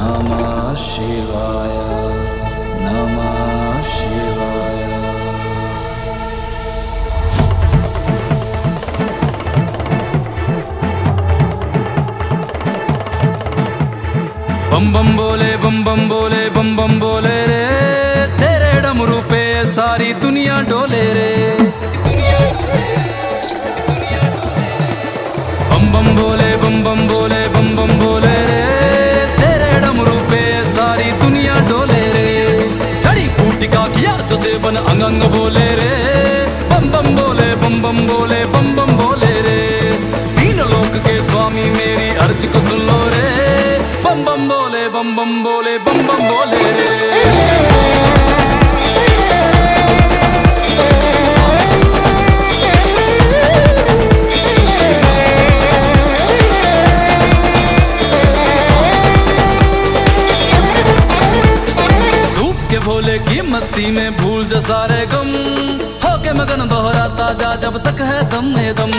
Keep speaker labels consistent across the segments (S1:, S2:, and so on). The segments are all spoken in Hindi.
S1: नमः शिवाय, नमः शिवाय। बम बम बोले, बम बम बोले, बम बम बोले रे, तेरे डमरू पे सारी दुनिया डोले रे। बम बम बोले, बम बम बोले, बम बम बोले रे, तेरे डमरू पे सारी दुनिया डोले रे। जड़ी बूटी का किया जो सेवन अंग अंग बोले रे, बम बम बोले, बम बम बोले, बम बम बोले रे। तीन लोक के स्वामी मेरी अर्ज को सुन लो रे, बम बम बोले, बम बम बोले, बम बम बोले रे। भोले की मस्ती में भूल जा सारे गम, होके मगन दोहराता जा जब तक है दम में दम।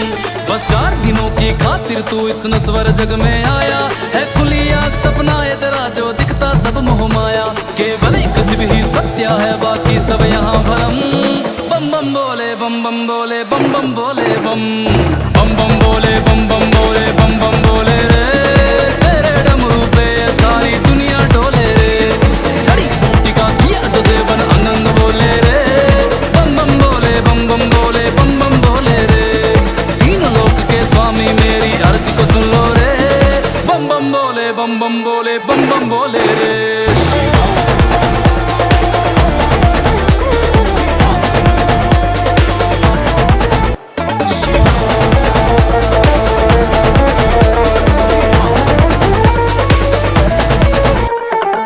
S1: बस 4 दिनों की खातिर तू इस नस्वर जग में आया है, खुली आँख सपना है तेरा जो दिखता सब मोह माया। केवल एक शिव ही सत्य है बाकी सब यहाँ भरम। बम बम बोले, बम बम बोले, बम बम बोले, बम बम बम बोले, बम बम बोले, बम बम बोले रे, तेरे डमरू पे सारी दुनिया डोले रे। जड़ी बूटी का किया जो सेवन अंग अंग बोले रे, बम बम बोले, बम बम बोले, बम बम बोले रे। तीन लोक के स्वामी मेरी अर्ज को सुन लो रे, बम बम बोले, बम बम बोले, बम बम बोले रे।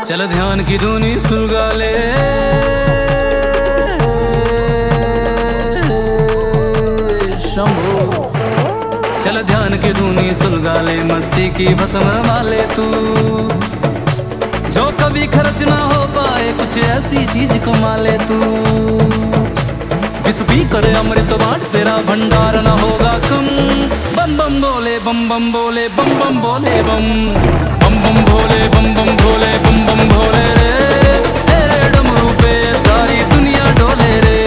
S1: चल ध्यान की धुनी सुलगा ले, शंभो। चल ध्यान की धुनी सुलगा ले, मस्ती की भस्म वाले तू, जो कभी खर्च ना हो पाए कुछ ऐसी चीज कमा ले तू। विश्व पी कर अमृत बांट तेरा भंडार ना होगा कम। बम बम बोले, बम बम बोले, बम बम बोले, बम बम बम भोले, बम बम भोले, बम बम भोले रे, तेरे डमरू पे सारी दुनिया डोले रे।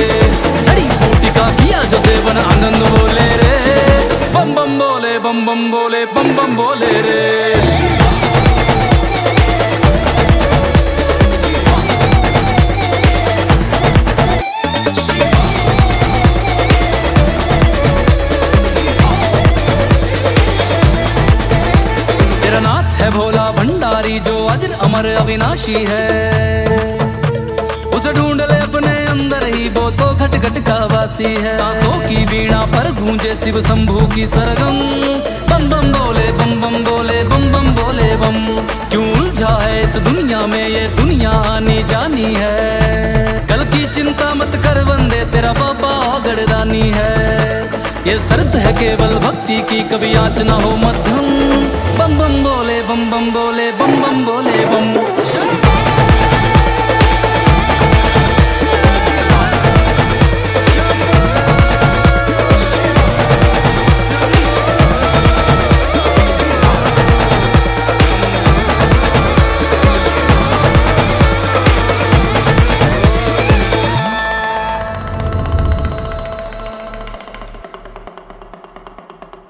S1: जड़ी बूटी का किया जो सेवन अंग अंग बोले रे, बम बम बोले, बम बम बोले, बम बम बोले रे। है भोला भंडारी जो अजर अमर अविनाशी है, उसे ढूंढ ले अपने अंदर ही वो तो घट घट का वासी है। सांसों की वीणा पर गूंजे शिव शंभू की सरगम, बम बम बोले, बम बम बोले, बम बम बोले, बम। क्यों उलझा है इस दुनिया में ये दुनिया आनी जानी है, कल की चिंता मत कर बंदे तेरा बाबा गढ़दानी है। ये शर्त है केवल भक्ति की कभी आँच ना हो मध्यम।